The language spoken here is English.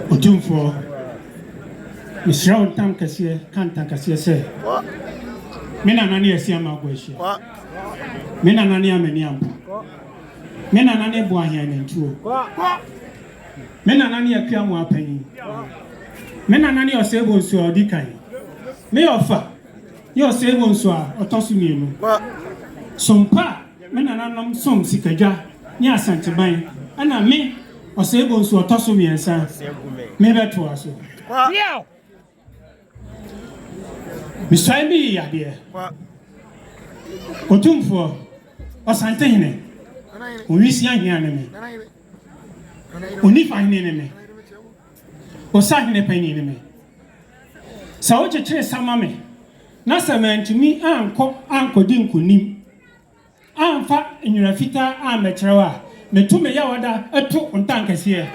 Otumfo Mr. Tankasier, Kantankasier say. Menanani Asiama Guashi. Menanani Ameniampo. Menanani Boahian and True. Menanani Akiamu Penny. Menanani or Sable Sua Dikai. May offer your Sable Sua or Tossumino. Some pa, Menanam Som Sikaja, near Asantehene, and I me or Sable Sua Tossumi and San. Maybe to us. Yeah. Mr. Me, dear. Otumfo, Asantehene. We see young enemy. Only find enemy. Osahene penny enemy. So, what you trace some mammy? Nasa man to me, Uncle Dinkunim. I'm fat in your fita, I'm a trawa. Me to me yawada, a two on tankers here.